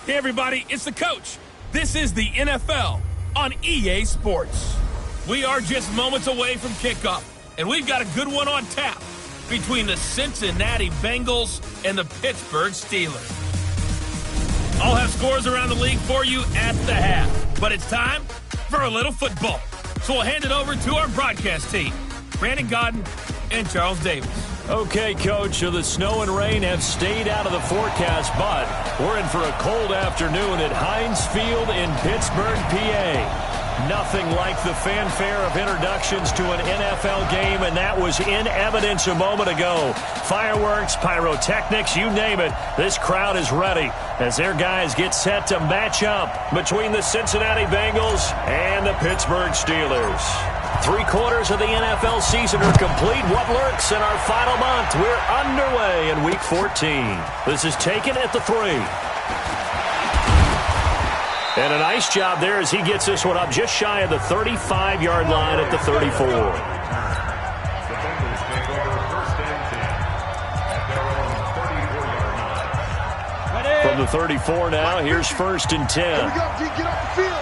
Hey, everybody, it's the coach. This is the NFL on EA Sports. We are just moments away from kickoff, and we've got a good one on tap between the Cincinnati Bengals and the Pittsburgh Steelers. I'll have scores around the league for you at the half, but it's time for a little football. So we'll hand it over to our broadcast team, Brandon Godden and Charles Davis. Okay, Coach, so the snow and rain have stayed out of the forecast, but we're in for a cold afternoon at Heinz Field in Pittsburgh, PA. Nothing like the fanfare of introductions to an NFL game, and that was in evidence a moment ago. Fireworks, pyrotechnics, you name it, this crowd is ready as their guys get set to match up between the Cincinnati Bengals and the Pittsburgh Steelers. 3/4 of the NFL season are complete. What lurks in our final month? We're underway in Week 14. This is taken at the 3. And a nice job there as he gets this one up just shy of the 35-yard line at the 34. From the 34 now, here's 1st and 10. Here we go, D. Get off the field.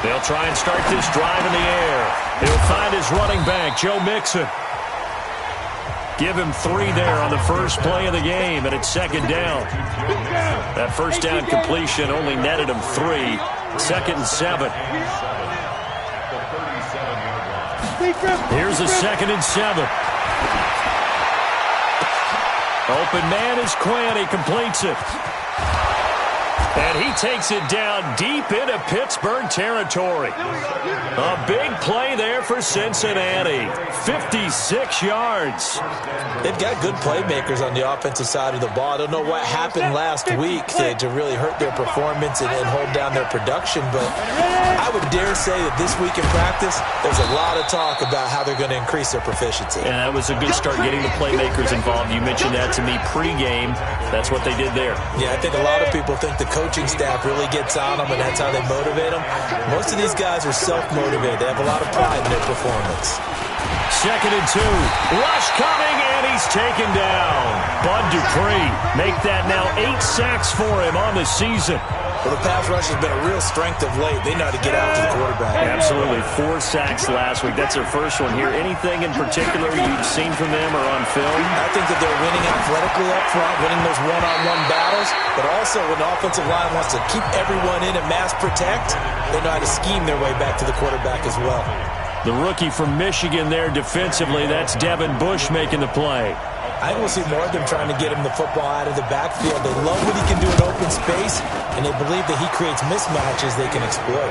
They'll try and start this drive in the air. He'll find his running back, Joe Mixon. Give him 3 there on the first play of the game, and it's 2nd down. That first down completion only netted him 3. 2nd and 7. Here's a 2nd and 7. Open man is Quinn. He completes it. And he takes it down deep into Pittsburgh territory. A big play there for Cincinnati. 56 yards. They've got good playmakers on the offensive side of the ball. I don't know what happened last week to really hurt their performance and hold down their production, but I would dare say that this week in practice, there's a lot of talk about how they're going to increase their proficiency. And that was a good start getting the playmakers involved. You mentioned that to me pregame. That's what they did there. Yeah, I think a lot of people think the coaching staff really gets on them, and that's how they motivate them. Most of these guys are self-motivated. They have a lot of pride in their performance. 2nd and 2. Rush coming, and he's taken down. Bud Dupree make that now 8 sacks for him on the season. Well, the pass rush has been a real strength of late. They know how to get after the quarterback. Absolutely. 4 sacks last week. That's their first one here. Anything in particular you've seen from them or on film? I think that they're winning athletically up front, winning those one-on-one battles, but also when the offensive line wants to keep everyone in and mass protect, they know how to scheme their way back to the quarterback as well. The rookie from Michigan there defensively, that's Devin Bush making the play. I think we'll see more of them trying to get him the football out of the backfield. They love what he can do in open space, and they believe that he creates mismatches they can exploit.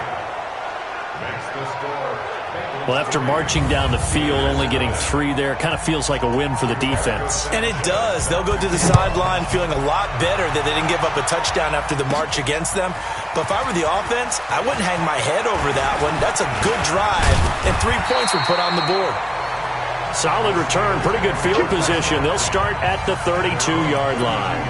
Well, after marching down the field, only getting 3 there, kind of feels like a win for the defense. And it does. They'll go to the sideline feeling a lot better that they didn't give up a touchdown after the march against them. But if I were the offense, I wouldn't hang my head over that one. That's a good drive, and 3 points were put on the board. Solid return, pretty good field position. They'll start at the 32-yard line.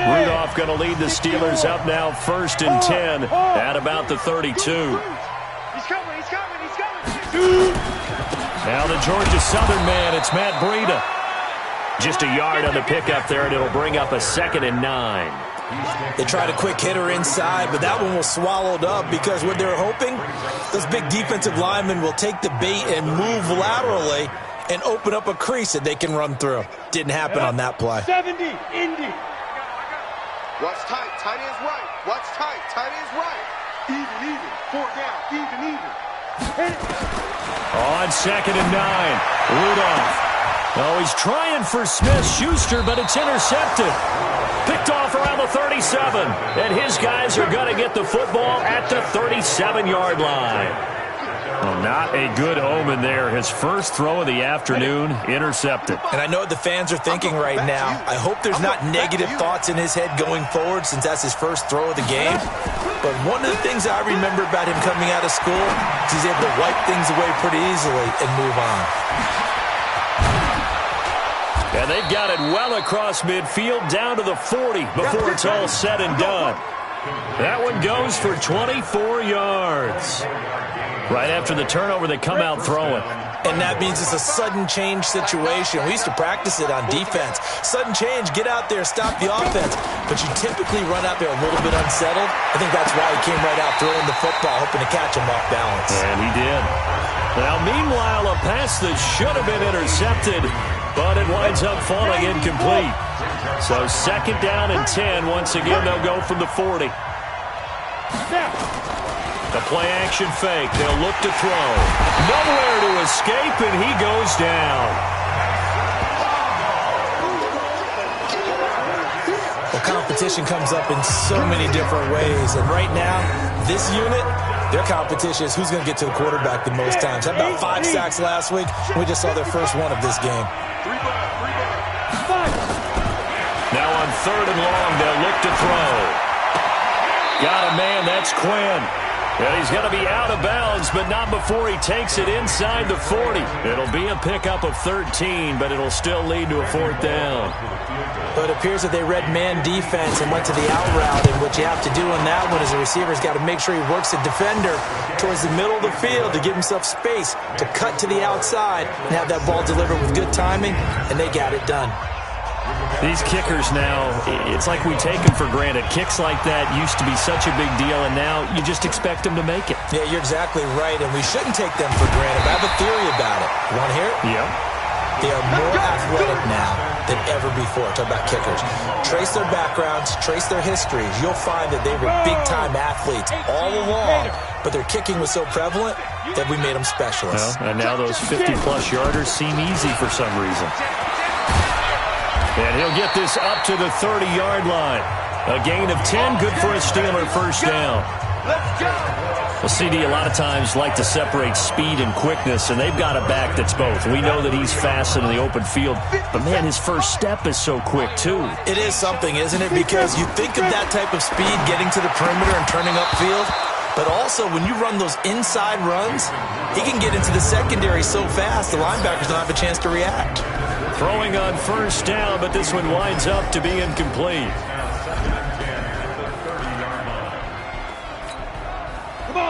Rudolph going to lead the Steelers up now 1st and 10 at about the 32. He's coming, he's coming, he's coming. Now the Georgia Southern man, it's Matt Breida. Just a yard on the pickup there, and it'll bring up a 2nd and 9. They tried a quick hitter inside, but that one was swallowed up because what they're hoping, those big defensive linemen will take the bait and move laterally and open up a crease that they can run through. Didn't happen on that play. 70, Indy. Watch tight, tight ends right. Watch tight, tight ends right. Even. 4 down, even. On 2nd and 9, Rudolph. Oh, he's trying for Smith-Schuster, but it's intercepted. Picked off around the 37, and his guys are going to get the football at the 37-yard line. Well, not a good omen there. His first throw of the afternoon intercepted. And I know what the fans are thinking right now. I hope there's not negative thoughts in his head going forward since that's his first throw of the game. But one of the things I remember about him coming out of school is he's able to wipe things away pretty easily and move on. And they've got it well across midfield down to the 40 before it's all said and done. That one goes for 24 yards. Right after the turnover, they come out throwing. And that means it's a sudden change situation. We used to practice it on defense. Sudden change, get out there, stop the offense. But you typically run out there a little bit unsettled. I think that's why he came right out throwing the football, hoping to catch him off balance. And he did. Now, meanwhile, a pass that should have been intercepted, but it winds up falling incomplete. So 2nd down and 10. Once again, they'll go from the 40. The play-action fake. They'll look to throw. Nowhere to escape, and he goes down. Well, competition comes up in so many different ways. And right now, this unit, their competition is who's going to get to the quarterback the most times. How about 5 sacks last week? We just saw their first one of this game. Now on 3rd and long, they'll look to throw. Got a man. That's Quinn. And he's going to be out of bounds, but not before he takes it inside the 40. It'll be a pickup of 13, but it'll still lead to a 4th down. But it appears that they read man defense and went to the out route, and what you have to do on that one is the receiver's got to make sure he works the defender towards the middle of the field to give himself space to cut to the outside and have that ball delivered with good timing, and they got it done. These kickers now, it's like we take them for granted. Kicks like that used to be such a big deal, and now you just expect them to make it. Yeah, you're exactly right, and we shouldn't take them for granted. But I have a theory about it. You want to hear it? Yep. They are more athletic now than ever before. Talk about kickers. Trace their backgrounds, trace their histories. You'll find that they were big-time athletes all along, but their kicking was so prevalent that we made them specialists. Well, and now those 50-plus yarders seem easy for some reason. And he'll get this up to the 30-yard line. A gain of 10, good for a Steeler first down. Well, CD a lot of times like to separate speed and quickness, and they've got a back that's both. We know that he's fast in the open field, but, man, his first step is so quick, too. It is something, isn't it? Because you think of that type of speed getting to the perimeter and turning upfield, but also when you run those inside runs, he can get into the secondary so fast the linebackers don't have a chance to react. Throwing on first down, but this one winds up to be incomplete.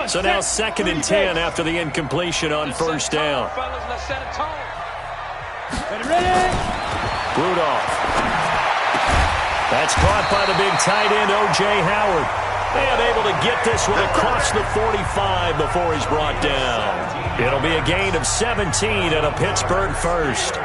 So now 2nd and 10 after the incompletion on first down. Rudolph. That's caught by the big tight end, O.J. Howard. And able to get this one across the 45 before he's brought down. It'll be a gain of 17 and a Pittsburgh first.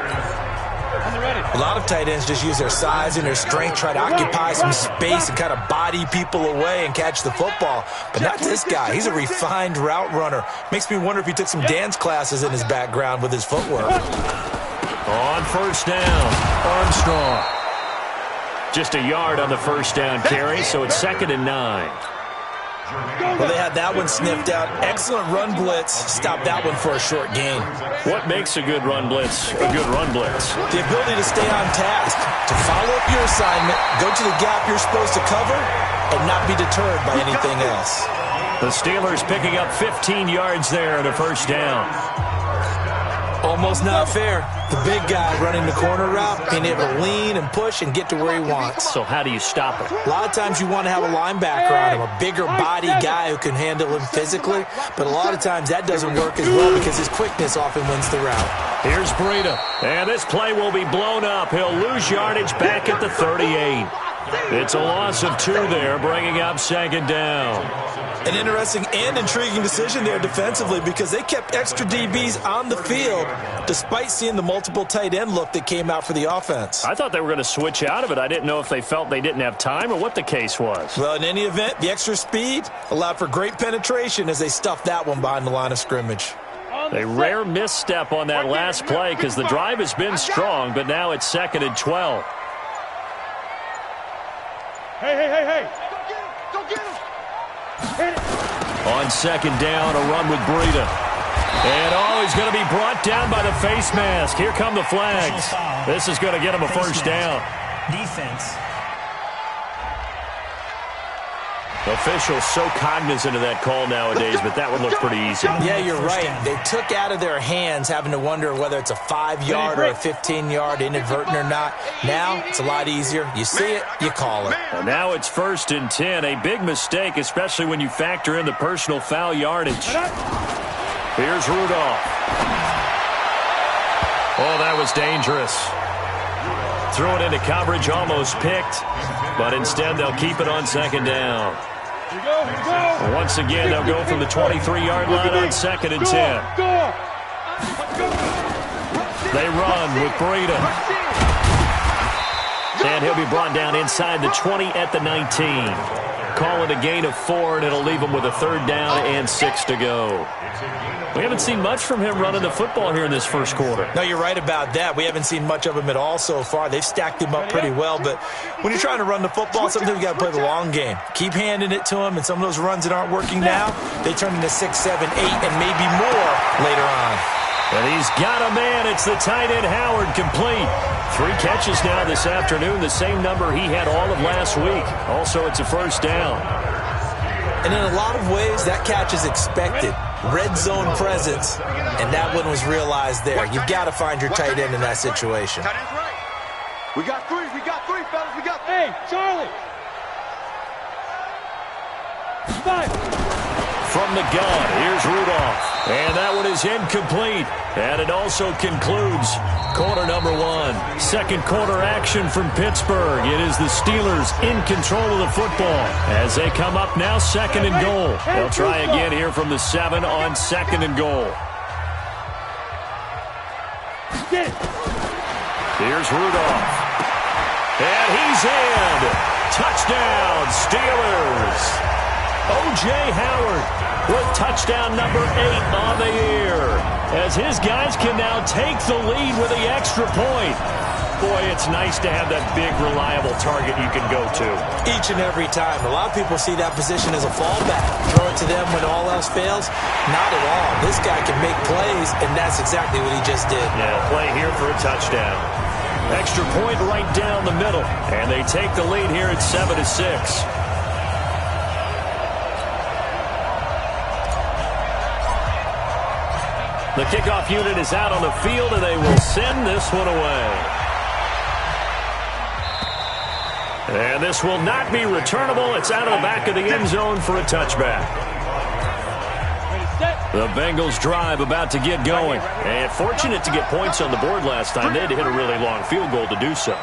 A lot of tight ends just use their size and their strength, try to occupy some space and kind of body people away and catch the football. But not this guy. He's a refined route runner. Makes me wonder if he took some dance classes in his background with his footwork. On first down, Armstrong. Just a yard on the first down carry, so it's 2nd and 9. Well, they had that one sniffed out. Excellent run blitz. Stopped that one for a short gain. What makes a good run blitz a good run blitz? The ability to stay on task, to follow up your assignment, go to the gap you're supposed to cover, and not be deterred by anything else. The Steelers picking up 15 yards there at a first down. Almost not fair. The big guy running the corner route, being able to lean and push and get to where he wants. So how do you stop it? A lot of times you want to have a linebacker on him, a bigger body guy who can handle him physically, but a lot of times that doesn't work as well because his quickness often wins the route. Here's Breida. And this play will be blown up. He'll lose yardage back at the 38. It's a loss of 2 there, bringing up 2nd down. An interesting and intriguing decision there defensively because they kept extra DBs on the field despite seeing the multiple tight end look that came out for the offense. I thought they were going to switch out of it. I didn't know if they felt they didn't have time or what the case was. Well, in any event, the extra speed allowed for great penetration as they stuffed that one behind the line of scrimmage. A rare misstep on that last play because the drive has been strong, but now it's 2nd and 12. Hey. Go get him. On 2nd down, a run with Breida. And he's going to be brought down by the face mask. Here come the flags. This is going to get him a first down. Defense. Officials so cognizant of that call nowadays, but that would look pretty easy. Yeah, you're right. They took out of their hands having to wonder whether it's a 5-yard or a 15-yard, inadvertent or not. Now it's a lot easier. You see it, you call it. And now it's 1st and 10. A big mistake, especially when you factor in the personal foul yardage. Here's Rudolph. Oh, that was dangerous. Threw it into coverage, almost picked, but instead they'll keep it on 2nd down. Once again, they'll go from the 23-yard line on 2nd and 10. They run with Breeden. And he'll be brought down inside the 20 at the 19. Call it a gain of 4, and it'll leave him with a 3rd down and 6 to go. We haven't seen much from him running the football here in this first quarter. No, you're right about that. We haven't seen much of him at all so far. They've stacked him up pretty well, but when you're trying to run the football, sometimes you got to play the long game. Keep handing it to him, and some of those runs that aren't working now, they turn into 6, 7, 8, and maybe more later on. And he's got a man. It's the tight end, Howard, complete. 3 catches now this afternoon, the same number he had all of last week. Also, it's a 1st down. And in a lot of ways, that catch is expected. Red zone presence, and that one was realized there. You've got to find your tight end in that situation. We got 3, fellas, we got 3. Hey, Charlie! 5. From the gun, here's Rudolph. And that one is incomplete. And it also concludes quarter number 1. Second quarter action from Pittsburgh. It is the Steelers in control of the football as they come up now 2nd and goal. They'll try again here from the 7 on 2nd and goal. Here's Rudolph. And he's in. Touchdown, Steelers. O.J. Howard with touchdown number 8 on the year, as his guys can now take the lead with the extra point. Boy, it's nice to have that big, reliable target you can go to. Each and every time. A lot of people see that position as a fallback. Throw it to them when all else fails. Not at all. This guy can make plays, and that's exactly what he just did. Yeah, play here for a touchdown. Extra point right down the middle, and they take the lead here at 7-6. The kickoff unit is out on the field, and they will send this one away. And this will not be returnable. It's out of the back of the end zone for a touchback. The Bengals drive about to get going. And fortunate to get points on the board last time. They had to hit a really long field goal to do so.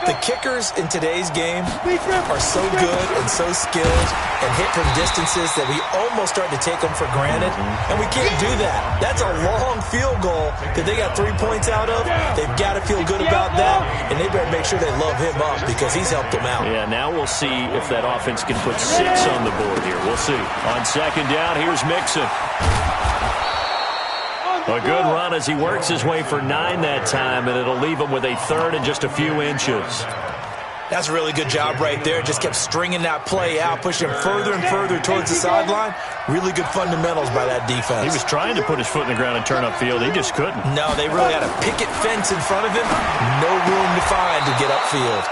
The kickers in today's game are so good and so skilled and hit from distances that we almost start to take them for granted, and we can't do that. That's a long field goal that they got 3 points out of. They've got to feel good about that, and they better make sure they love him up because he's helped them out. Yeah, now we'll see if that offense can put 6 on the board here. We'll see. On 2nd down, here's Mixon. A good run as he works his way for 9 that time, and it'll leave him with a 3rd and just a few inches. That's a really good job right there. Just kept stringing that play out, pushing him further and further towards the sideline. Really good fundamentals by that defense. He was trying to put his foot in the ground and turn upfield. He just couldn't. No, they really had a picket fence in front of him. No room to find to get upfield.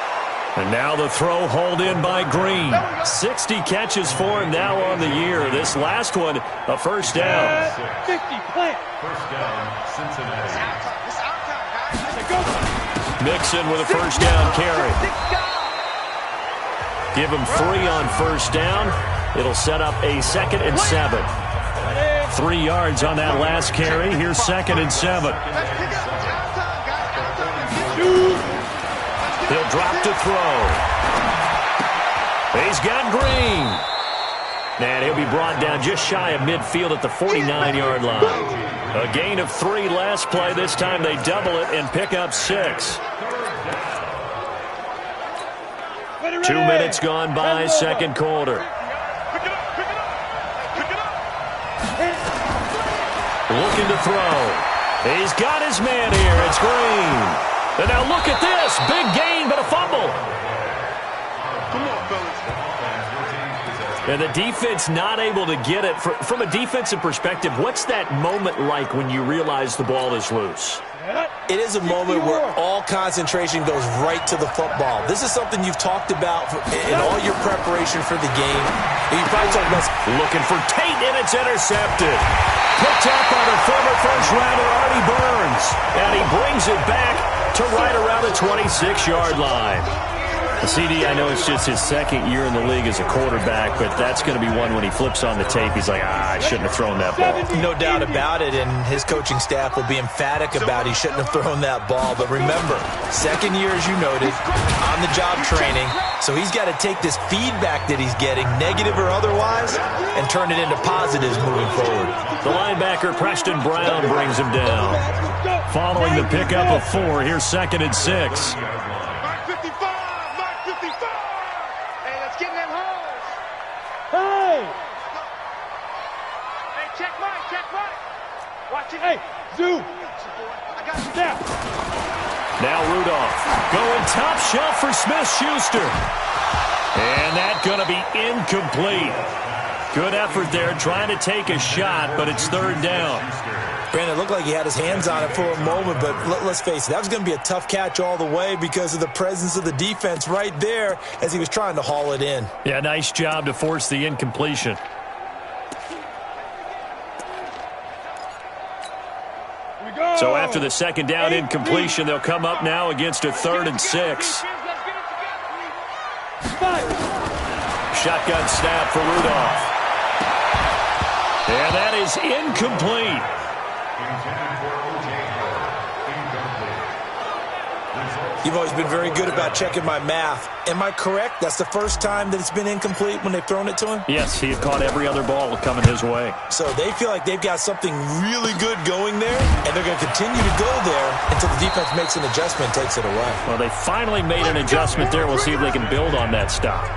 And now the throw hauled in by Green. 60 catches for him now on the year. This last one, a 1st down. 50 play. First down, Cincinnati. Mixon with a 1st down carry. Give him 3 on 1st down. It'll set up a 2nd and 7. 3 yards on that last carry. Here's 2nd and 7. He'll drop to throw. He's got Green. And he'll be brought down just shy of midfield at the 49-yard line. A gain of 3 last play. This time they double it and pick up 6. 2 minutes gone by, 2nd quarter. Looking to throw. He's got his man here. It's Green. And now look at this. Big gain, but a fumble. Come on, fellas. And the defense not able to get it. From a defensive perspective, what's that moment like when you realize the ball is loose? It is a moment where all concentration goes right to the football. This is something you've talked about in all your preparation for the game. And you probably talked about looking for Tate, and it's intercepted. Picked up by the former first-rounder Artie Burns. And he brings it back to right around the 26-yard line. The CD, I know it's just his second year in the league as a quarterback, but that's going to be one when he flips on the tape. He's like, I shouldn't have thrown that ball. No doubt about it, and his coaching staff will be emphatic about he shouldn't have thrown that ball. But remember, second year, as you noted, on-the-job training, so he's got to take this feedback that he's getting, negative or otherwise, and turn it into positives moving forward. The linebacker, Preston Brown, brings him down. Following the pickup of 4, here's 2nd and 6. Hey, Zoo! I got you down. Now Rudolph going top shelf for Smith-Schuster. And that's going to be incomplete. Good effort there trying to take a shot, but it's 3rd down. Brandon, it looked like he had his hands on it for a moment, but let's face it, that was going to be a tough catch all the way because of the presence of the defense right there as he was trying to haul it in. Yeah, nice job to force the incompletion. So after the 2nd down incompletion, they'll come up now against a 3rd and 6. Shotgun snap for Rudolph. And that is incomplete. You've always been very good about checking my math. Am I correct? That's the first time that it's been incomplete when they've thrown it to him? Yes, he had caught every other ball coming his way. So they feel like they've got something really good going there, and they're going to continue to go there until the defense makes an adjustment and takes it away. Well, they finally made an adjustment there. We'll see if they can build on that stop.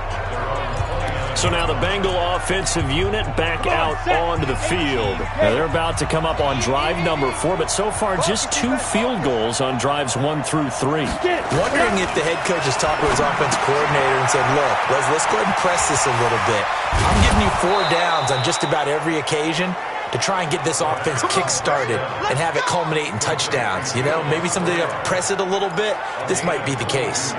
So now the Bengal offensive unit back out onto the field. Now they're about to come up on drive number 4, but so far just 2 field goals on drives 1 through 3. Wondering if the head coach has talked to his offense coordinator and said, look, let's go ahead and press this a little bit. I'm giving you 4 downs on just about every occasion to try and get this offense kick-started and have it culminate in touchdowns. You know, maybe someday you have to press it a little bit. This might be the case.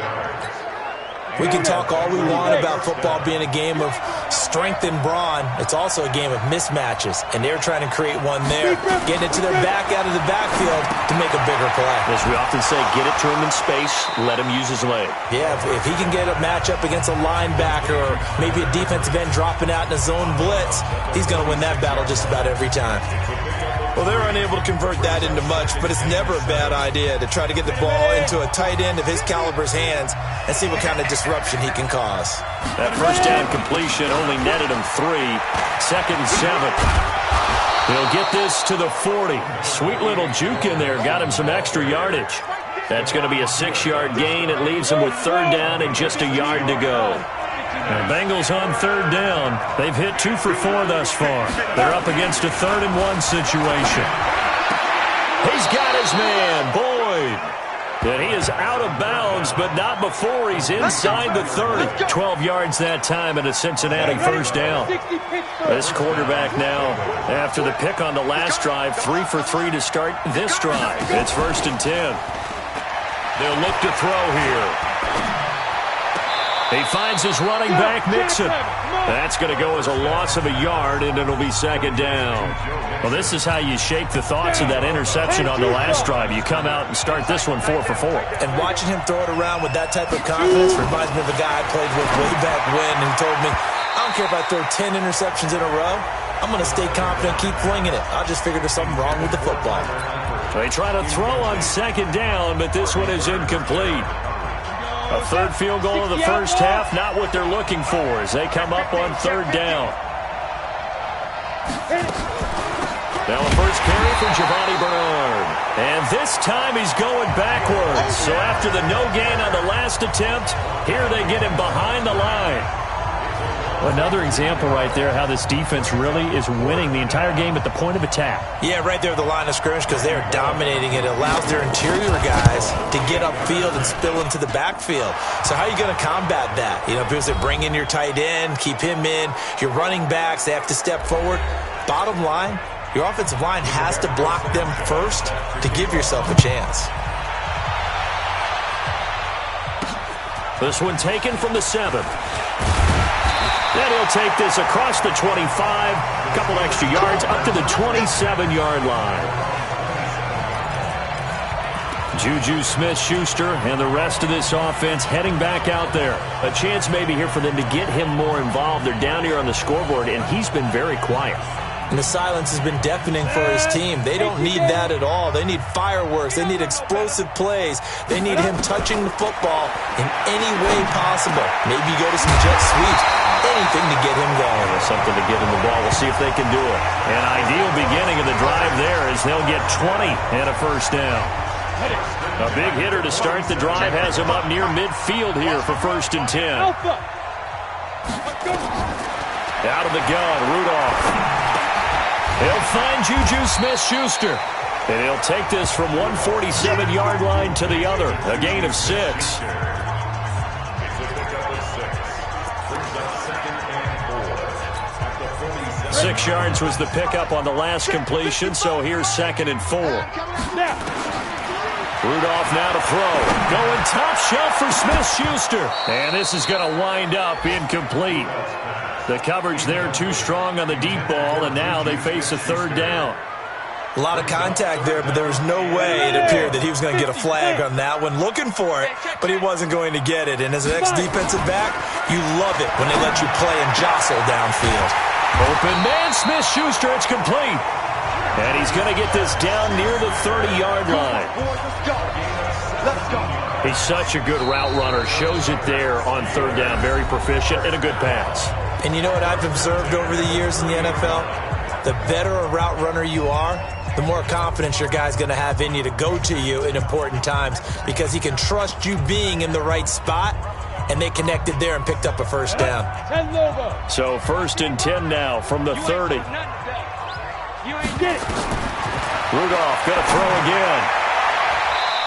We can talk all we want about football being a game of strength and brawn. It's also a game of mismatches, and they're trying to create one there, getting it to their back out of the backfield to make a bigger play. As we often say, get it to him in space, let him use his leg. Yeah, if he can get a matchup against a linebacker or maybe a defensive end dropping out in a zone blitz, he's going to win that battle just about every time. Well, they're unable to convert that into much, but it's never a bad idea to try to get the ball into a tight end of his caliber's hands and see what kind of disruption he can cause. That first down completion only netted him 3. 2nd and 7. He'll get this to the 40. Sweet little juke in there. Got him some extra yardage. That's going to be a 6-yard gain. It leaves him with 3rd down and just a yard to go. And the Bengals on 3rd down. They've hit 2 for 4 thus far. They're up against a 3rd and 1 situation. He's got his man, Boyd. And he is out of bounds, but not before he's inside the 30. 12 yards that time and a Cincinnati first down. This quarterback now, after the pick on the last drive, 3 for 3 to start this drive. It's 1st and 10. They'll look to throw here. He finds his running back, Mixon. That's going to go as a loss of a yard, and it'll be 2nd down. Well, this is how you shake the thoughts of that interception on the last drive. You come out and start this one 4 for 4. And watching him throw it around with that type of confidence reminds me of a guy I played with way back when who told me, I don't care if I throw 10 interceptions in a row. I'm going to stay confident, keep flinging it. I just figured there's something wrong with the football. They try to throw on 2nd down, but this one is incomplete. A 3rd field goal of the first half, not what they're looking for as they come up on 3rd down. Now a first carry for Giovanni Bernard. And this time he's going backwards. So after the no gain on the last attempt, here they get him behind the line. Another example right there how this defense really is winning the entire game at the point of attack. Yeah, right there at the line of scrimmage because they are dominating it. It allows their interior guys to get upfield and spill into the backfield. So how are you going to combat that? You know, because they bring in your tight end, keep him in. Your running backs, they have to step forward. Bottom line, Your offensive line has to block them first to give yourself a chance. This one taken from the 7. Then he'll take this across the 25, a couple extra yards up to the 27-yard line. Juju Smith-Schuster and the rest of this offense heading back out there. A chance maybe here for them to get him more involved. They're down here on the scoreboard, and he's been very quiet. And the silence has been deafening for his team. They don't need that at all. They need fireworks. They need explosive plays. They need him touching the football in any way possible. Maybe go to some jet sweeps. Anything to get him going. Something to get him the ball. We'll see if they can do it. An ideal beginning of the drive there as they'll get 20 and a first down. A big hitter to start the drive has him up near midfield here for 1st and 10. Out of the gun, Rudolph. He'll find Juju Smith-Schuster. And he'll take this from one 47-yard line to the other. A gain of 6. Six yards was the pickup on the last completion, so here's 2nd and 4. Rudolph now to throw. Going top shelf for Smith-Schuster. And this is going to wind up incomplete. The coverage there too strong on the deep ball, and now they face a 3rd down. A lot of contact there, but there was no way it appeared that he was going to get a flag on that one. Looking for it, but he wasn't going to get it. And as an ex-defensive back, you love it when they let you play and jostle downfield. Open man, Smith-Schuster, it's complete. And he's going to get this down near the 30-yard line. He's such a good route runner. Shows it there on 3rd down. Very proficient and a good pass. And you know what I've observed over the years in the NFL? The better a route runner you are, the more confidence your guy's going to have in you to go to you in important times because he can trust you being in the right spot, and they connected there and picked up a 1st down. So 1st and 10 now from the 30. Rudolph going to throw again.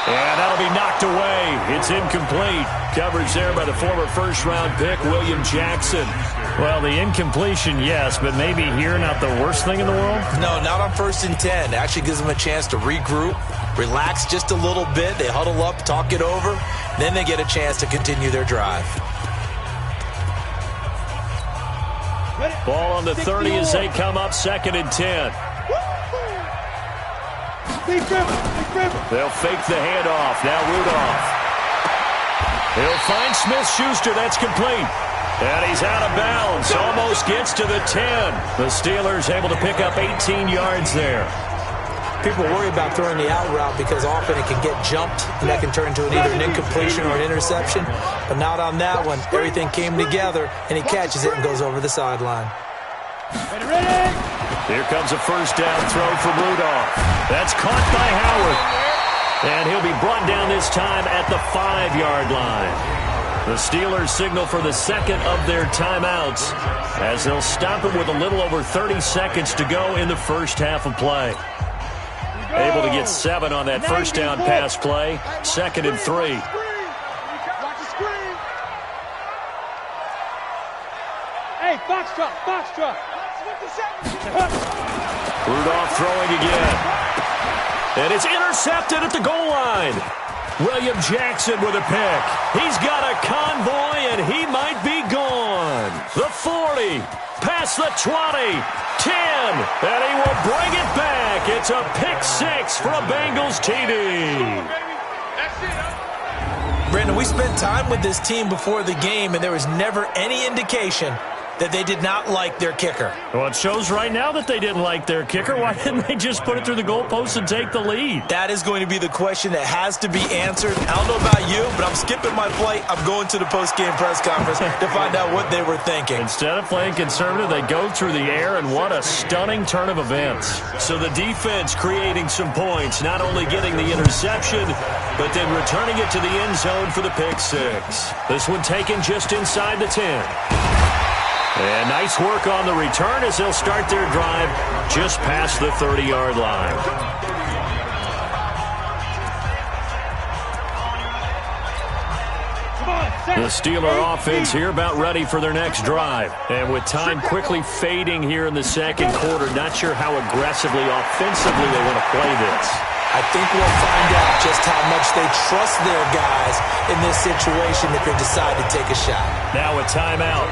And that'll be knocked away. It's incomplete. Coverage there by the former 1st-round pick, William Jackson. Well, the incompletion, yes, but maybe here not the worst thing in the world? No, not on 1st and 10. It actually gives them a chance to regroup, relax just a little bit. They huddle up, talk it over. Then they get a chance to continue their drive. Ball on the 30 as they come up 2nd and 10. They'll fake the handoff. Now Rudolph. He'll find Smith-Schuster. That's complete. And he's out of bounds. Almost gets to the 10. The Steelers able to pick up 18 yards there. People worry about throwing the out route because often it can get jumped, and that can turn into either an incompletion or an interception. But not on that one. Everything came together, and he catches it and goes over the sideline. Here comes a 1st down throw from Rudolph. That's caught by Howard. And he'll be brought down this time at the 5-yard line. The Steelers signal for the 2nd of their timeouts as they'll stop it with a little over 30 seconds to go in the 1st half of play. Able to get 7 on that 1st down pass play. 2nd and 3. Hey, box truck. Rudolph throwing again. And it's intercepted at the goal line. William Jackson with a pick. He's got a convoy, and he might be gone. The 40, past the 20, 10, and he will bring it back. It's a pick 6 for a Bengals TD. Brandon, we spent time with this team before the game, and there was never any indication that they did not like their kicker. Well, it shows right now that they didn't like their kicker. Why didn't they just put it through the goalpost and take the lead? That is going to be the question that has to be answered. I don't know about you, but I'm skipping my flight. I'm going to the post-game press conference to find out what they were thinking. Instead of playing conservative, they go through the air, and what a stunning turn of events. So the defense creating some points, not only getting the interception, but then returning it to the end zone for the pick 6. This one taken just inside the 10. And nice work on the return as they'll start their drive just past the 30-yard line. Come on, The Steeler offense here about ready for their next drive. And with time quickly fading here in the second quarter, not sure how aggressively, offensively they want to play this. I think we'll find out just how much they trust their guys in this situation if they decide to take a shot. Now a timeout.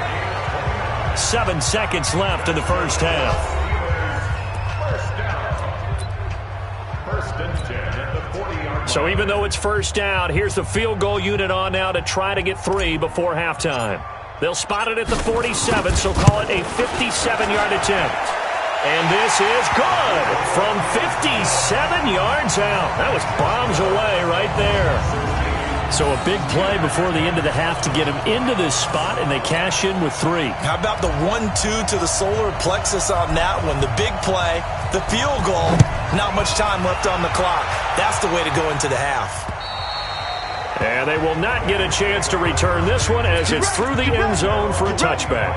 7 seconds left in the first half. So even though it's first down, here's the field goal unit on now to try to get 3 before halftime. They'll spot it at the 47, so call it a 57-yard attempt. And this is good from 57 yards out. That was bombs away right there. So a big play before the end of the half to get him into this spot, and they cash in with 3. How about the 1-2 to the solar plexus on that one? The big play, the field goal, not much time left on the clock. That's the way to go into the half. And they will not get a chance to return this one as it's through the end zone for a touchback.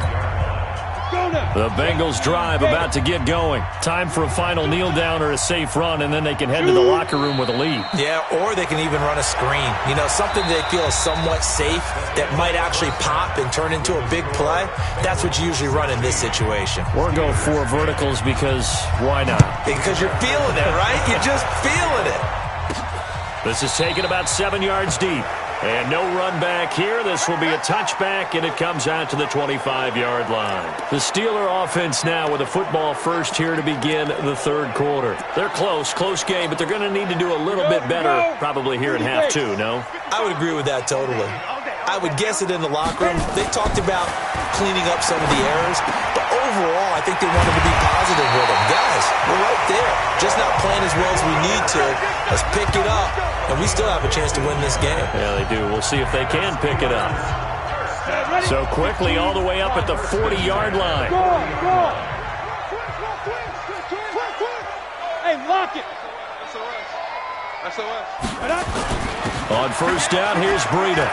The Bengals drive about to get going. Time for a final kneel down or a safe run, and then they can head to the locker room with a lead. Yeah, or they can even run a screen. You know, something they feel is somewhat safe that might actually pop and turn into a big play. That's what you usually run in this situation. Or go 4 verticals because why not? Because you're feeling it, right? You're just feeling it. This is taken about 7 yards deep. And no run back here. This will be a touchback, and it comes out to the 25-yard line. The Steeler offense now with a football first here to begin the third quarter. They're close game, but they're going to need to do a little bit better probably here in half 2, no? I would agree with that totally. I would guess it in the locker room. They talked about cleaning up some of the errors, but overall, I think they wanted to be positive with them. Guys, we're right there. Just not playing as well as we need to. Let's pick it up, and we still have a chance to win this game. Yeah, they do. We'll see if they can pick it up. So quickly all the way up at the 40-yard line. Hey, lock it. On first down, here's Breida.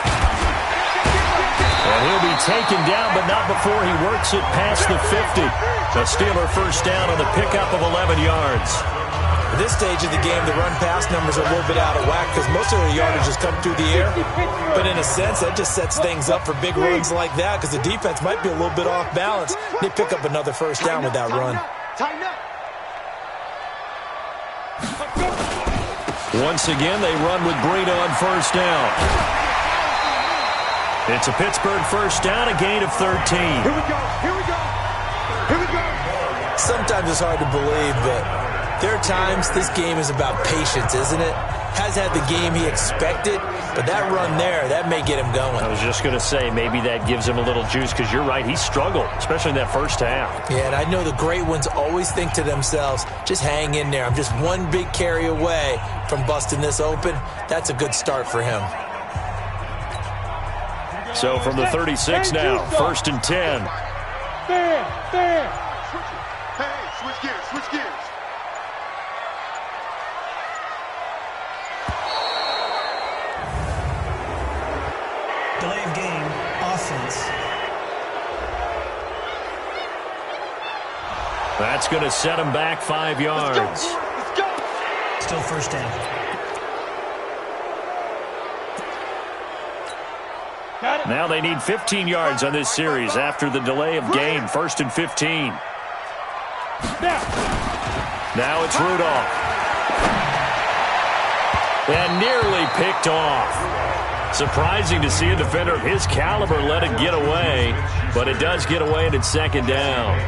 And he'll be taken down, but not before he works it past the 50. The Steeler first down on the pickup of 11 yards. At this stage of the game, the run-pass numbers are a little bit out of whack because most of the yardage has come through the air. But in a sense, that just sets things up for big runs like that because the defense might be a little bit off balance. They pick up another first down with that run. Once again, they run with Breida on first down. It's a Pittsburgh first down, a gain of 13. Here we go. Sometimes it's hard to believe, but there are times this game is about patience, isn't it? Has had the game he expected, but that run there, that may get him going. I was just going to say, maybe that gives him a little juice because you're right, he struggled, especially in that first half. Yeah, and I know the great ones always think to themselves, just hang in there. I'm just one big carry away from busting this open. That's a good start for him. So from the 36 now, 1st and 10. Fair. Hey, switch gears. Delay of game, offense. That's going to set him back 5 yards. Let's go. Still first down. Now they need 15 yards on this series after the delay of game. 1st and 15. Now it's Rudolph. And nearly picked off. Surprising to see a defender of his caliber let it get away, but it does get away and it's 2nd down.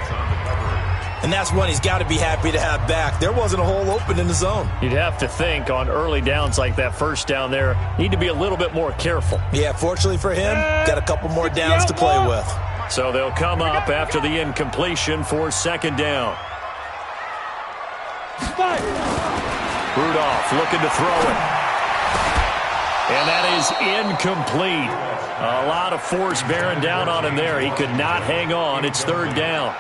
And that's one he's got to be happy to have back. There wasn't a hole open in the zone. You'd have to think on early downs like that first down there, need to be a little bit more careful. Yeah, fortunately for him, got a couple more downs to play with. So they'll come up after the incompletion for 2nd down. Rudolph looking to throw it. And that is incomplete. A lot of force bearing down on him there. He could not hang on. It's 3rd down.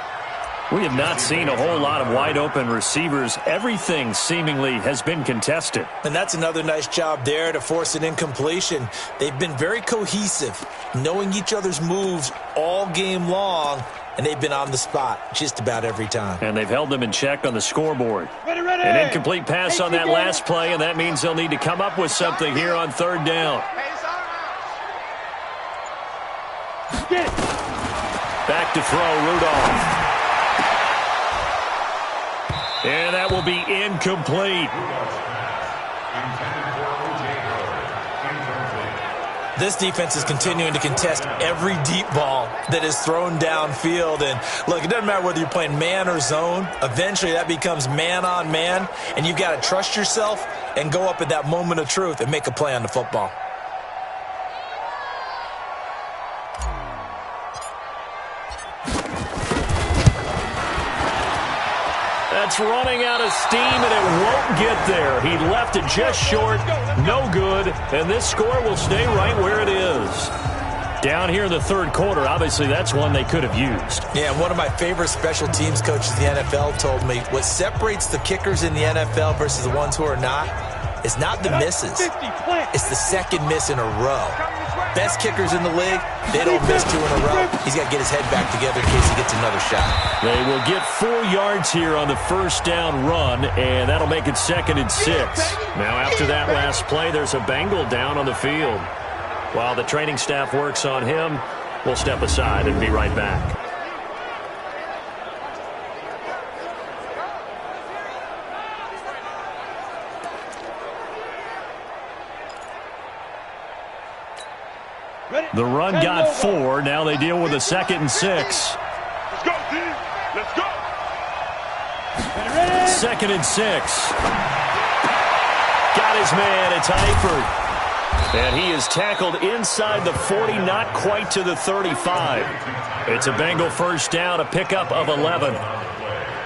We have not seen a whole lot of wide-open receivers. Everything seemingly has been contested. And that's another nice job there to force an incompletion. They've been very cohesive, knowing each other's moves all game long, and they've been on the spot just about every time. And they've held them in check on the scoreboard. Ready. An incomplete pass on that last play, and that means they'll need to come up with something here on 3rd down. Get it. Back to throw, Rudolph. And that will be incomplete. This defense is continuing to contest every deep ball that is thrown downfield. And look, it doesn't matter whether you're playing man or zone. Eventually that becomes man on man, and you've got to trust yourself and go up at that moment of truth and make a play on the football. That's running out of steam, and it won't get there. He left it just short, no good, and this score will stay right where it is. Down here in the third quarter, obviously that's one they could have used. Yeah, and one of my favorite special teams coaches in the NFL told me what separates the kickers in the NFL versus the ones who are not is not the misses. It's the second miss in a row. Best kickers in the league, they don't miss 2 in a row. He's got to get his head back together in case he gets another shot. They will get 4 yards here on the first down run, and that'll make it 2nd and 6. Now after that last play, there's a Bengal down on the field. While the training staff works on him, we'll step aside and be right back. The run got 4. Now they deal with a 2nd and 6. Let's go, D. Let's go. 2nd and 6. Got his man. It's Eifert. And he is tackled inside the 40, not quite to the 35. It's a Bengal first down, a pickup of 11.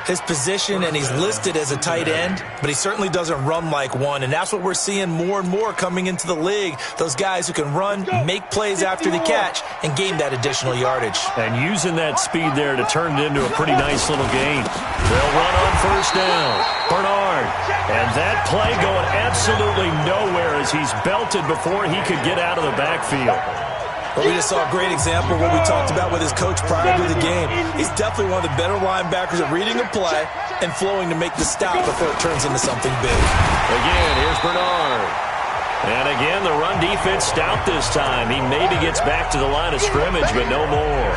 His position, and he's listed as a tight end, but he certainly doesn't run like one, and that's what we're seeing more and more coming into the league. Those guys who can run, make plays after the catch, and gain that additional yardage. And using that speed there to turn it into a pretty nice little game. They'll run on first down. Bernard. And that play going absolutely nowhere as he's belted before he could get out of the backfield. But we just saw a great example of what we talked about with his coach prior to the game. He's definitely one of the better linebackers at reading a play and flowing to make the stop before it turns into something big. Again, here's Bernard. And again, the run defense stout this time. He maybe gets back to the line of scrimmage, but no more.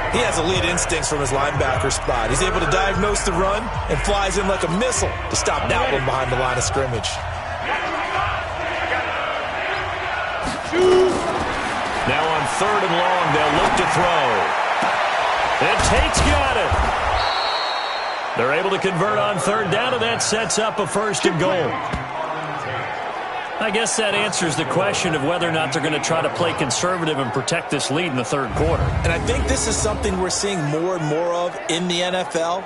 He has elite instincts from his linebacker spot. He's able to diagnose the run and flies in like a missile to stop that one behind the line of scrimmage. Now on 3rd and long, they'll look to throw. And Tate's got it. They're able to convert on 3rd down, and that sets up a 1st and goal. I guess that answers the question of whether or not they're going to try to play conservative and protect this lead in the 3rd quarter. And I think this is something we're seeing more and more of in the NFL.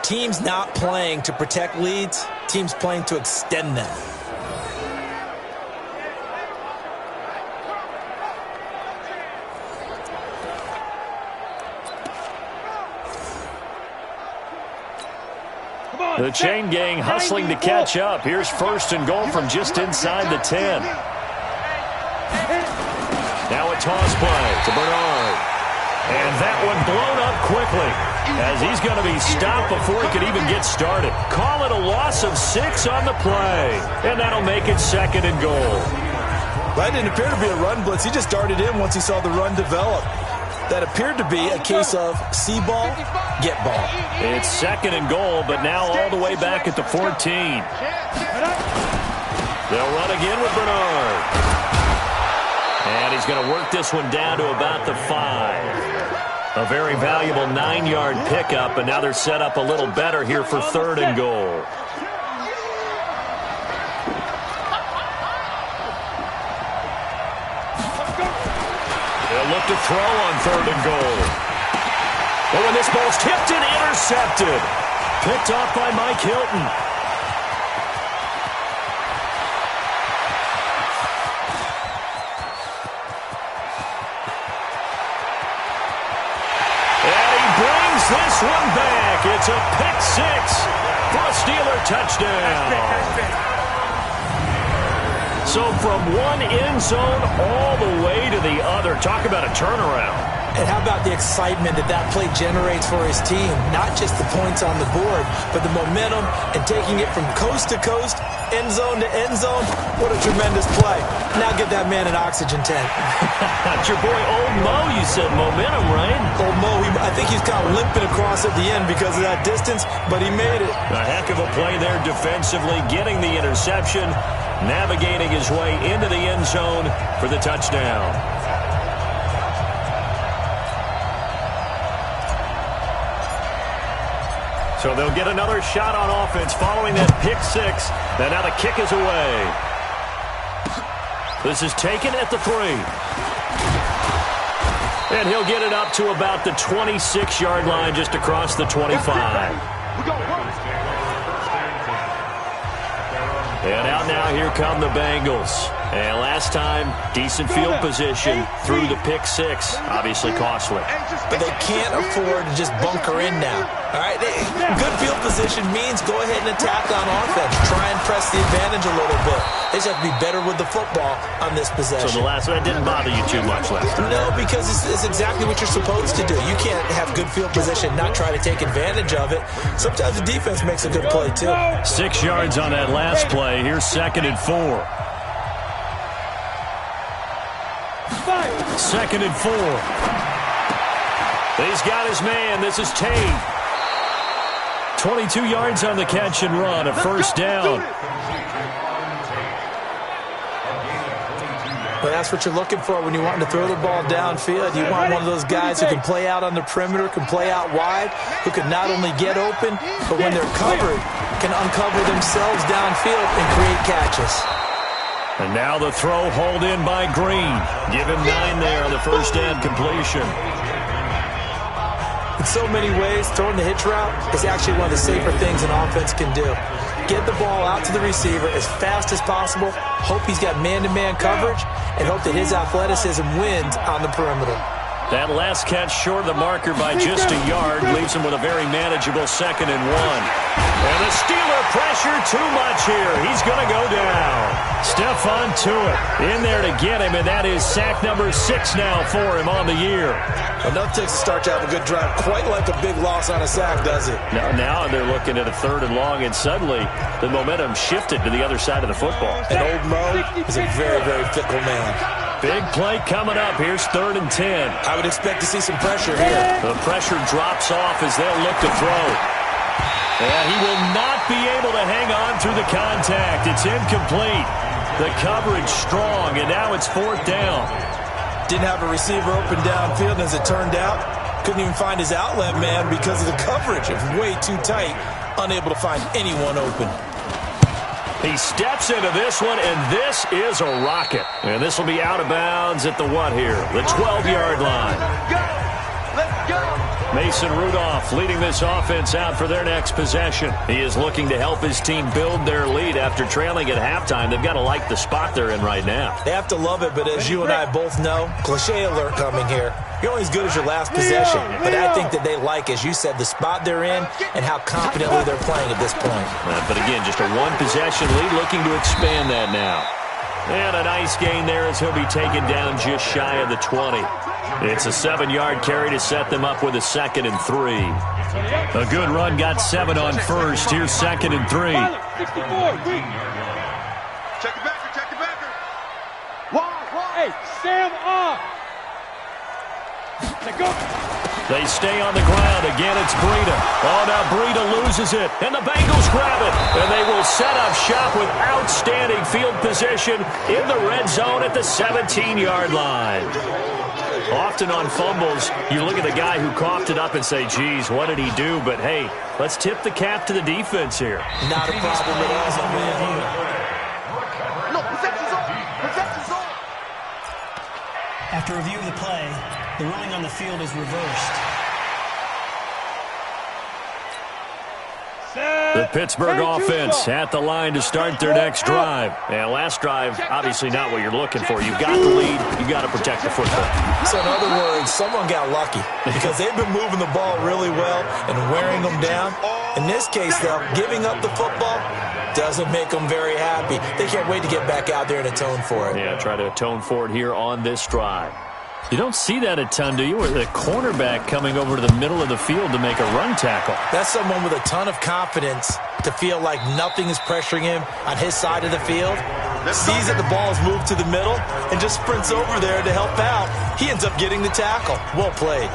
Teams not playing to protect leads, teams playing to extend them. The chain gang hustling to catch up. Here's 1st and goal from just inside the 10. Now a toss play to Bernard. And that one blown up quickly as he's going to be stopped before he could even get started. Call it a loss of 6 on the play. And that'll make it 2nd and goal. That didn't appear to be a run blitz. He just darted in once he saw the run develop. That appeared to be a case of see ball, get ball. It's 2nd and goal, but now all the way back at the 14. They'll run again with Bernard. And he's going to work this one down to about the 5. A very valuable 9-yard pickup, and now they're set up a little better here for 3rd and goal. Look to throw on 3rd and goal. Oh, and this ball's tipped and intercepted. Picked off by Mike Hilton. And he brings this one back. It's a pick 6 for a Steeler touchdown. So from one end zone all the way to the other. Talk about a turnaround. And how about the excitement that play generates for his team? Not just the points on the board, but the momentum and taking it from coast to coast, end zone to end zone. What a tremendous play. Now get that man an oxygen tank. That's your boy Old Mo, you said. Momentum, right? Old Mo, I think he's kind of limping across at the end because of that distance, but he made it. A heck of a play there defensively, getting the interception, navigating his way into the end zone for the touchdown. So they'll get another shot on offense following that pick six. And now the kick is away. This is taken at the 3. And he'll get it up to about the 26-yard line, just across the 25. And out now, here come the Bengals. And last time, decent field position through the pick six. Obviously costly. But they can't afford to just bunker in now. All right, good field position means go ahead and attack on offense. Try and press the advantage a little bit. They just have to be better with the football on this possession. So the last one didn't bother you too much last time? No, because it's exactly what you're supposed to do. You can't have good field position, not try to take advantage of it. Sometimes the defense makes a good play, too. 6 yards on that last play. Here's 2nd and 4. 2nd and 4. He's got his man. This is Tate. 22 yards on the catch and run. A first down. But that's what you're looking for when you want to throw the ball downfield. You want one of those guys who can play out on the perimeter, can play out wide, who can not only get open, but when they're covered, can uncover themselves downfield and create catches. And now the throw hauled in by Green. Give him 9 there on the first down completion. In so many ways, throwing the hitch route is actually one of the safer things an offense can do. Get the ball out to the receiver as fast as possible, hope he's got man-to-man coverage, and hope that his athleticism wins on the perimeter. That last catch short of the marker by just a yard leaves him with a very manageable 2nd and 1. And the Steeler pressure too much here. He's going to go down. Stephon Tuitt in there to get him, and that is sack number 6 now for him on the year. Enough takes to start to have a good drive. Quite like a big loss on a sack, does it? Now they're looking at a 3rd and long, and suddenly the momentum shifted to the other side of the football. And Old Mo is a very, very fickle man. Big play coming up. Here's 3rd and 10. I would expect to see some pressure here. The pressure drops off as they'll look to throw. And he will not be able to hang on through the contact. It's incomplete. The coverage strong, and now it's 4th down. Didn't have a receiver open downfield, and as it turned out, couldn't even find his outlet man because of the coverage. It was way too tight, unable to find anyone open. He steps into this one, and this is a rocket. And this will be out of bounds at the what here? The 12-yard line. Let's go. Mason Rudolph leading this offense out for their next possession. He is looking to help his team build their lead after trailing at halftime. They've got to like the spot they're in right now. They have to love it, but as you and I both know, cliche alert coming here. You're only as good as your last possession. But I think that they like, as you said, the spot they're in and how confidently they're playing at this point. But again, just a one-possession lead, looking to expand that now. And a nice gain there as he'll be taken down just shy of the 20. It's a 7-yard carry to set them up with a 2nd and 3. A good run, got 7 on first. Here's 2nd and 3. Check the backer, check the backer. Hey, Sam off. Go. They stay on the ground. Again, it's Breida. Oh, now Breida loses it. And the Bengals grab it. And they will set up shop with outstanding field position in the red zone at the 17-yard line. Often on fumbles, you look at the guy who coughed it up and say, geez, what did he do? But, hey, let's tip the cap to the defense here. Not a problem at all, man. No, possession's on. Possession's on. After review of the play, the ruling on the field is reversed. The Pittsburgh offense at the line to start their next drive. And last drive, obviously not what you're looking for. You've got the lead. You've got to protect the football. So in other words, someone got lucky because they've been moving the ball really well and wearing them down. In this case, though, giving up the football doesn't make them very happy. They can't wait to get back out there and atone for it. Yeah, try to atone for it here on this drive. You don't see that a ton, do you? Or the cornerback coming over to the middle of the field to make a run tackle. That's someone with a ton of confidence to feel like nothing is pressuring him on his side of the field. Sees that the ball is moved to the middle and just sprints over there to help out. He ends up getting the tackle. Well played.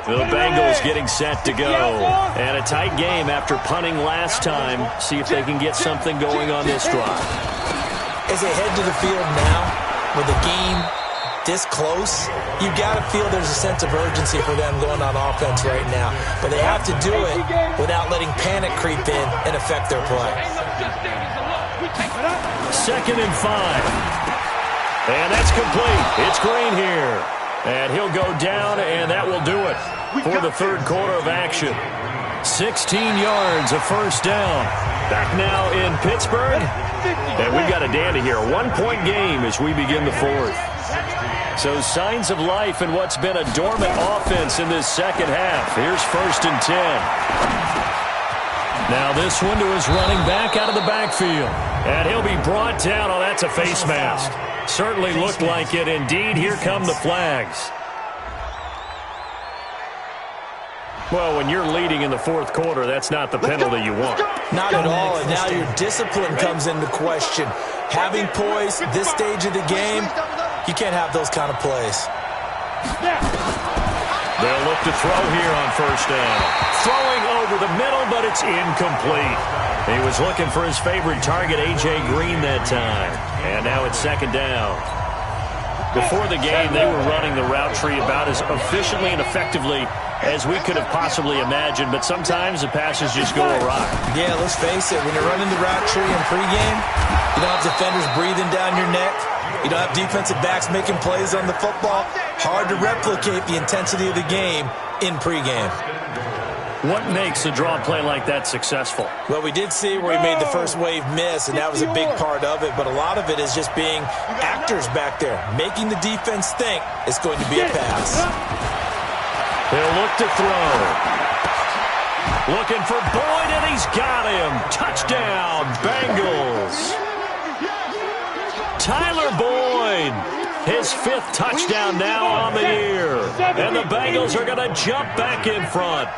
The Bengals getting set to go. And a tight game after punting last time. See if they can get something going on this drive. As they head to the field now, with the game this close, you've got to feel there's a sense of urgency for them going on offense right now. But they have to do it without letting panic creep in and affect their play. 2nd and 5. And that's complete. It's Green here. And he'll go down, and that will do it for the third quarter of action. 16 yards, a first down. Back now in Pittsburgh. And we've got a dandy here. A 1-point game as we begin the fourth. So signs of life in what's been a dormant offense in this second half. Here's 1st and 10. Now this one to his running back out of the backfield. And he'll be brought down. Oh, that's a face mask. Certainly looked like it. Indeed, here come the flags. Well, when you're leading in the fourth quarter, that's not the penalty you want. Not at all, and now your discipline comes into question. Having poise this stage of the game, you can't have those kind of plays. They'll look to throw here on first down. Throwing over the middle, but it's incomplete. He was looking for his favorite target, A.J. Green, that time. And now it's 2nd down. Before the game, they were running the route tree about as efficiently and effectively as we could have possibly imagined, but sometimes the passes just go awry. Yeah, let's face it, when you're running the route tree in pregame, you don't have defenders breathing down your neck. You don't have defensive backs making plays on the football. Hard to replicate the intensity of the game in pregame. What makes a draw play like that successful? Well, we did see where he made the first wave miss, and that was a big part of it, but a lot of it is just being actors back there, making the defense think it's going to be a pass. He'll look to throw. Looking for Boyd, and he's got him. Touchdown, Bengals. Tyler Boyd, his 5th touchdown now on the year. And the Bengals are going to jump back in front.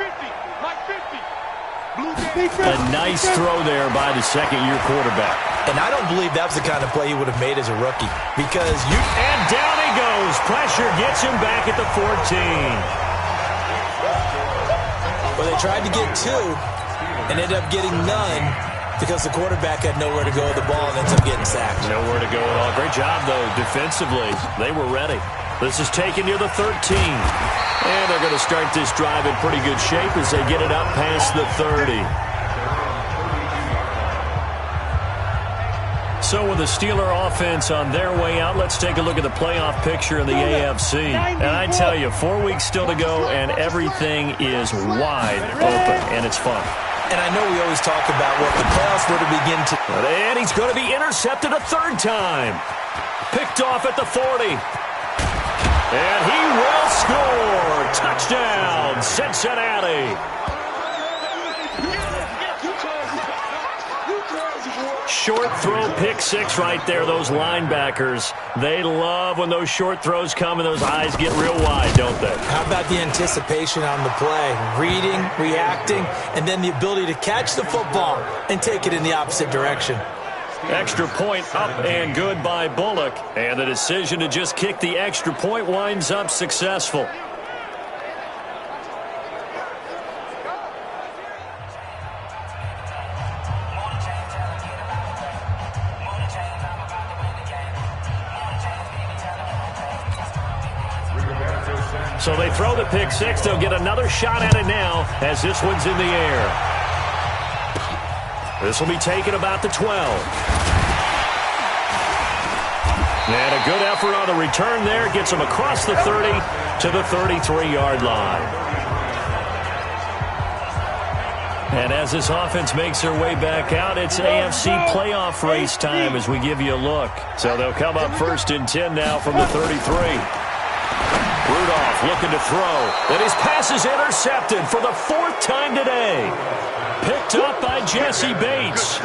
A nice throw there by the second-year quarterback. And I don't believe that was the kind of play he would have made as a rookie. Because you... And down he goes. Pressure gets him back at the 14. Well, they tried to get 2 and ended up getting none because the quarterback had nowhere to go with the ball and ends up getting sacked. Nowhere to go at all. Great job, though, defensively. They were ready. This is taken near the 13. And they're going to start this drive in pretty good shape as they get it up past the 30. So with the Steeler offense on their way out, let's take a look at the playoff picture in the AFC. And I tell you, 4 weeks still to go, and everything is wide open, and it's fun. And I know we always talk about what the playoffs were to begin to... And he's going to be intercepted a 3rd time. Picked off at the 40. And he will score. Touchdown, Cincinnati. Short throw, pick 6 right there. Those linebackers, they love when those short throws come and those eyes get real wide, don't they? How about the anticipation on the play? Reading, reacting, and then the ability to catch the football and take it in the opposite direction. Extra point up and good by Bullock. And the decision to just kick the extra point winds up successful. So they throw the pick 6. They'll get another shot at it now as this one's in the air. This will be taken about the 12. And a good effort on the return there. Gets him across the 30 to the 33-yard line. And as this offense makes their way back out, it's AFC playoff race time as we give you a look. So they'll come up 1st and 10 now from the 33. Rudolph looking to throw. And his pass is intercepted for the 4th time today. Picked up by Jesse Bates.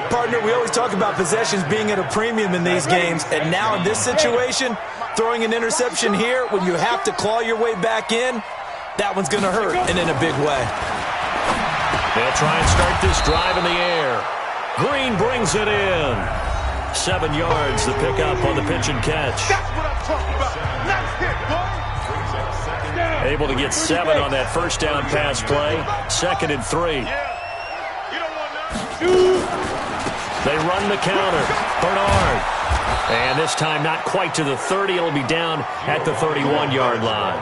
Partner, we always talk about possessions being at a premium in these games. And now in this situation, Throwing an interception here when you have to claw your way back in, that one's going to hurt, and in a big way. They'll try and start this drive in the air. Green brings it in. 7 yards to pick up on the pitch and catch. That's what I'm talking about. Nice hit, boy. Able to get 7 on that first down pass play. 2nd and 3. They run the counter. Bernard. And this time not quite to the 30. It'll be down at the 31-yard line.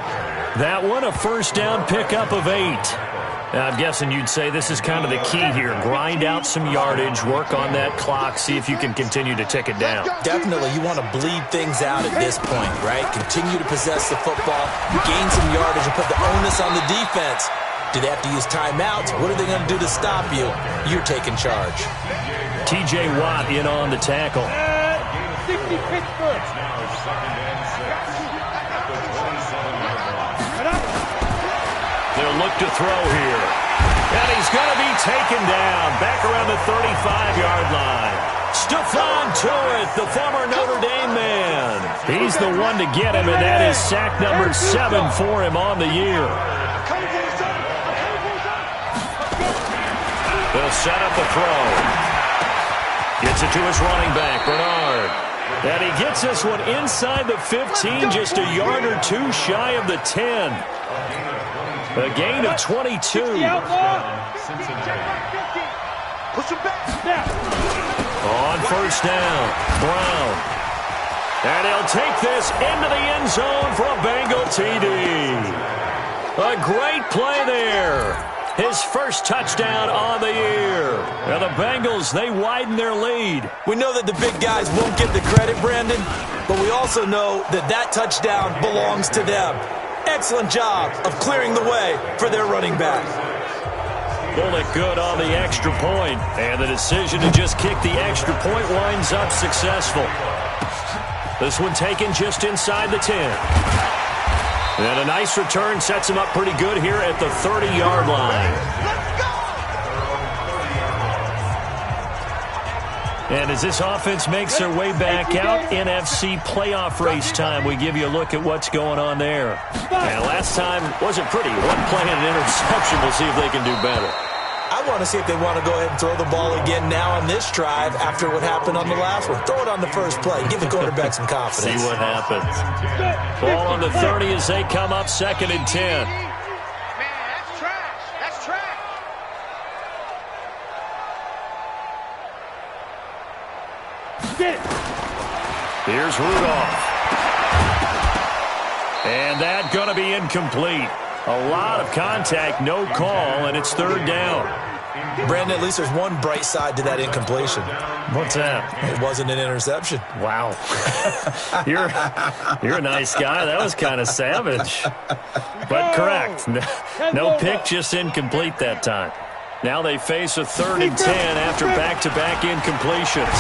That one a first down pickup of 8. Now, I'm guessing you'd say this is kind of the key here. Grind out some yardage, work on that clock, see if you can continue to tick it down. Definitely, you want to bleed things out at this point, right? Continue to possess the football, gain some yardage, and put the onus on the defense. Do they have to use timeouts? What are they going to do to stop you? You're taking charge. T.J. Watt in on the tackle. 60 Pittsburgh. They'll look to throw here. And he's going to be taken down back around the 35-yard line. Stephon Tuitt, the former Notre Dame man. He's the one to get him, and that is sack number 7 for him on the year. They'll set up a throw. Gets it to his running back, Bernard. And he gets this one inside the 15, just a yard or 2 shy of the 10. A gain of 22. Push him back. On first down, Brown. And he'll take this into the end zone for a Bengal TD. A great play there. His first touchdown on the year. And the Bengals, they widen their lead. We know that the big guys won't get the credit, Brandon, but we also know that that touchdown belongs to them. Excellent job of clearing the way for their running back. Pulled it good on the extra point, and the decision to just kick the extra point winds up successful. This one taken just inside the 10. And a nice return sets him up pretty good here at the 30-yard line. And as this offense makes their way back out, NFC playoff race time, we give you a look at what's going on there. And last time wasn't pretty. One play and an interception. We'll see if they can do better. I want to see if they want to go ahead and throw the ball again now on this drive after what happened on the last one. Throw it on the first play. Give the quarterback some confidence. See what happens. Ball on the 30 as they come up 2nd and 10. Man, that's trash. That's trash. Get it. Here's Rudolph. And that's going to be incomplete. A lot of contact, no call, and it's 3rd down. Brandon, at least there's one bright side to that incompletion. What's that? It wasn't an interception. Wow. You're a nice guy. That was kind of savage. But correct. No pick, just incomplete that time. Now they face a 3rd and 10 after back-to-back incompletions.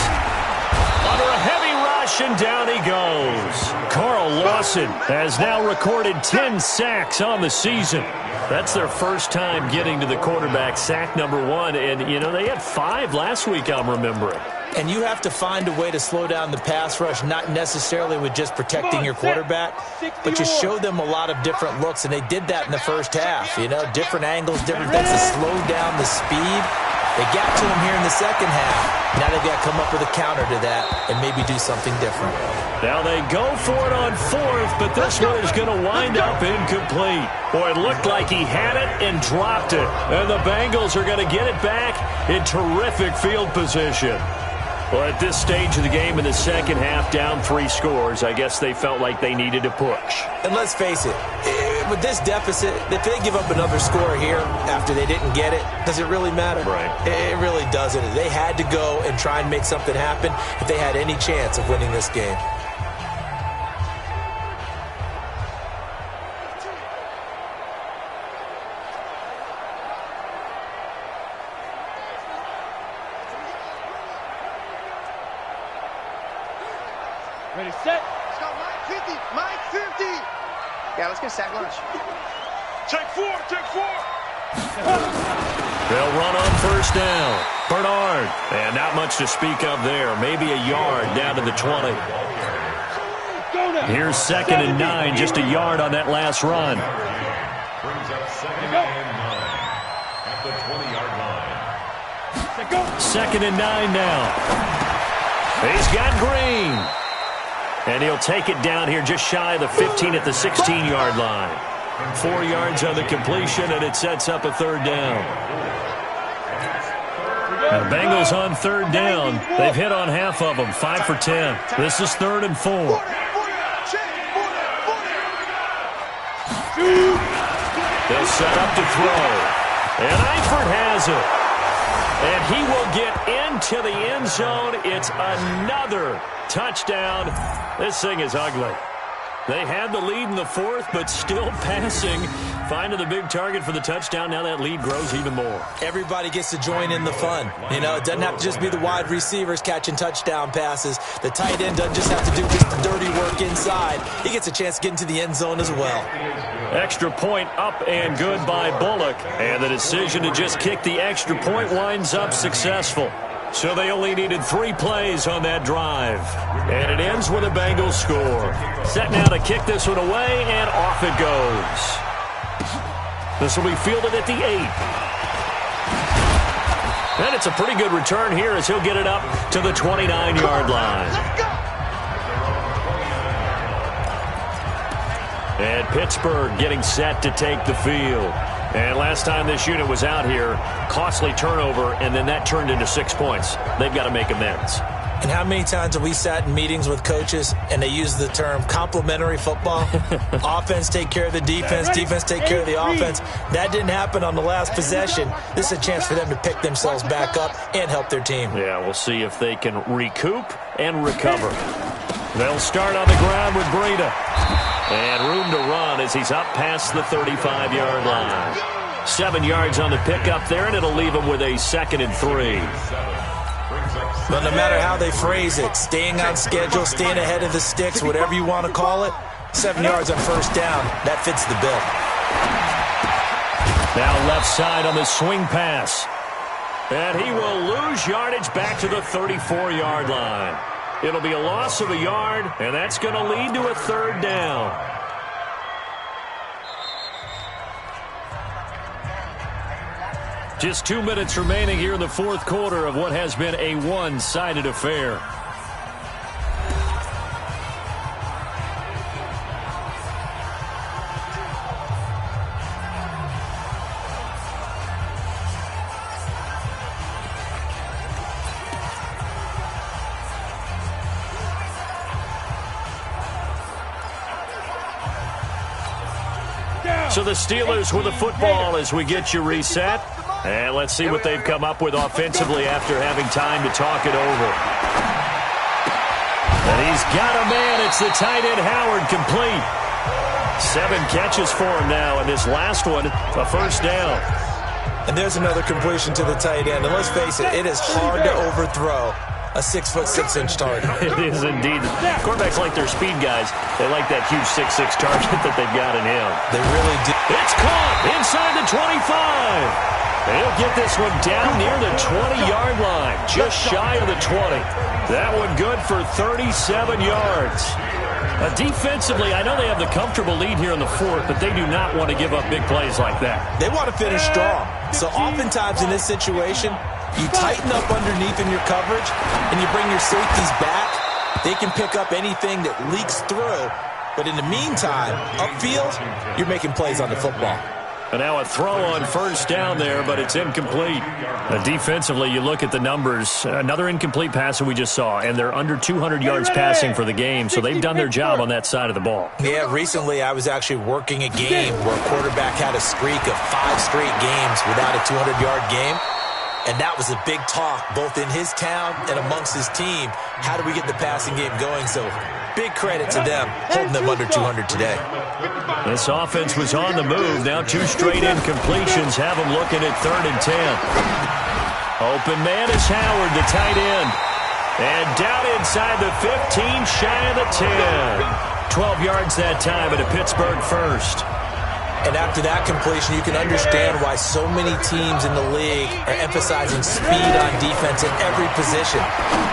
Under a heavy rush, and down he goes. Carl Lawson has now recorded 10 sacks on the season. That's their first time getting to the quarterback, sack number 1. And, you know, they had 5 last week, I'm remembering. And you have to find a way to slow down the pass rush, not necessarily with just protecting your quarterback, but you show them a lot of different looks, and they did that in the first half. You know, different angles, different things to slow down the speed. They got to him here in the second half. Now they've got to come up with a counter to that and maybe do something different. Now they go for it on 4th, but this one is going to wind up incomplete. Boy, it looked like he had it and dropped it. And the Bengals are going to get it back in terrific field position. Well, at this stage of the game in the second half, down 3 scores, I guess they felt like they needed to push. And let's face it, with this deficit, if they give up another score here after they didn't get it, does it really matter? Right. It really doesn't. They had to go and try and make something happen if they had any chance of winning this game. Ready, set. Let's go, Mike 50. Mike 50. Yeah, let's get sack lunch. Take 4. Take 4. They'll run on first down. Bernard. And not much to speak of there. Maybe a yard down to the 20. Go Here's 2nd and 9, just a yard on that last run. Brings up 2nd and 9 at the 20-yard line. 2nd and 9 now. He's got Green. And he'll take it down here just shy of the 15 at the 16-yard line. 4 yards on the completion, and it sets up a 3rd down. The Bengals on 3rd down. They've hit on half of them, 5 for 10. This is 3rd and 4. They'll set up to throw. And Eifert has it. And he will get into the end zone. It's another touchdown. This thing is ugly. They had the lead in the 4th, but still passing. Finding the big target for the touchdown. Now that lead grows even more. Everybody gets to join in the fun. You know, it doesn't have to just be the wide receivers catching touchdown passes. The tight end doesn't just have to do just the dirty work inside. He gets a chance to get into the end zone as well. Extra point up and good by Bullock. And the decision to just kick the extra point winds up successful. So they only needed 3 plays on that drive. And it ends with a Bengals score. Set now to kick this one away, and off it goes. This will be fielded at the 8. And it's a pretty good return here as he'll get it up to the 29-yard line. And Pittsburgh getting set to take the field. And last time this unit was out here, costly turnover, and then that turned into 6 points. They've got to make amends. And how many times have we sat in meetings with coaches and they use the term complementary football? Offense take care of the defense, defense take care of the offense. That didn't happen on the last possession. This is a chance for them to pick themselves back up and help their team. Yeah, we'll see if they can recoup and recover. They'll start on the ground with Breida. And room to run as he's up past the 35-yard line. 7 yards on the pickup there, and it'll leave him with a 2nd and 3. But no matter how they phrase it, staying on schedule, staying ahead of the sticks, whatever you want to call it, 7 yards on 1st down, that fits the bill. Now left side on the swing pass. And he will lose yardage back to the 34-yard line. It'll be a loss of a yard, and that's going to lead to a 3rd down. Just 2 minutes remaining here in the 4th quarter of what has been a one-sided affair. So the Steelers with the football as we get you reset. And let's see what they've come up with offensively after having time to talk it over. And he's got a man. It's the tight end Howard, complete. 7 catches for him now, and this last one, a 1st down. And there's another completion to the tight end. And let's face it, it is hard to overthrow a 6'6" target. It is indeed. Quarterbacks like their speed guys. They like that huge 6'6" target that they've got in him. They really do. It's caught inside the 25. They'll get this one down near the 20-yard line, just shy of the 20. That one good for 37 yards. Defensively, I know they have the comfortable lead here in the 4th, but they do not want to give up big plays like that. They want to finish strong. So oftentimes in this situation, you tighten up underneath in your coverage, and you bring your safeties back. They can pick up anything that leaks through. But in the meantime, upfield, you're making plays on the football. And now a throw on 1st down there, but it's incomplete. Defensively, you look at the numbers. Another incomplete pass that we just saw, and they're under 200 yards passing for the game, so they've done their job on that side of the ball. Yeah, recently I was actually working a game where a quarterback had a streak of 5 straight games without a 200-yard game. And that was a big talk, both in his town and amongst his team. How do we get the passing game going? So big credit to them, holding them under 200 today. This offense was on the move. Now 2 straight incompletions have them looking at 3rd and 10. Open man is Howard, the tight end. And down inside the 15, shy of the 10. 12 yards that time at a Pittsburgh 1st. And after that completion, you can understand why so many teams in the league are emphasizing speed on defense at every position.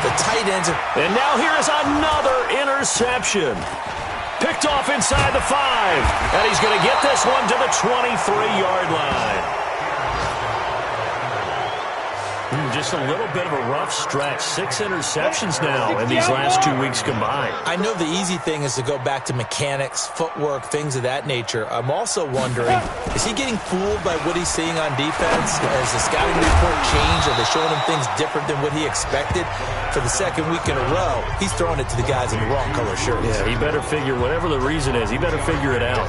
The tight ends are... And now here's another interception. Picked off inside the 5. And he's going to get this one to the 23-yard line. Just a little bit of a rough stretch. 6 interceptions now in these last 2 weeks combined. I know the easy thing is to go back to mechanics, footwork, things of that nature. I'm also wondering, is he getting fooled by what he's seeing on defense? Has the scouting report changed? Are they showing him things different than what he expected? For the second week in a row, he's throwing it to the guys in the wrong color shirts. Yeah, he better figure, whatever the reason is, he better figure it out.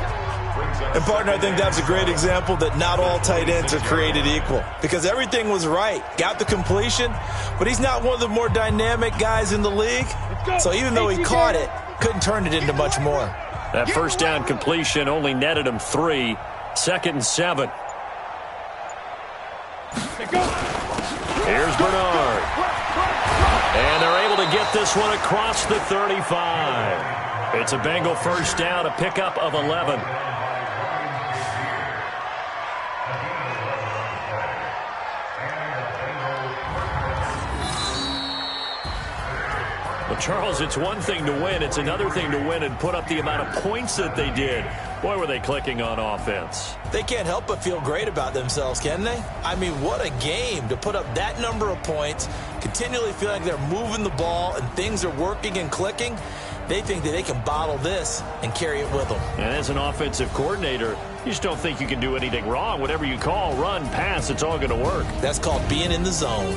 And, partner, I think that's a great example that not all tight ends are created equal. Because everything was right. Got the completion, but he's not one of the more dynamic guys in the league. So even though he caught it, couldn't turn it into much more. That first down completion only netted him 3. 2nd and 7. Here's Bernard. And they're able to get this one across the 35. It's a Bengal first down, a pickup of 11. Well, Charles, it's one thing to win. It's another thing to win and put up the amount of points that they did. Boy, were they clicking on offense. They can't help but feel great about themselves, can they? I mean, what a game to put up that number of points, continually feel like they're moving the ball and things are working and clicking. They think that they can bottle this and carry it with them. And as an offensive coordinator, you just don't think you can do anything wrong. Whatever you call, run, pass, it's all going to work. That's called being in the zone.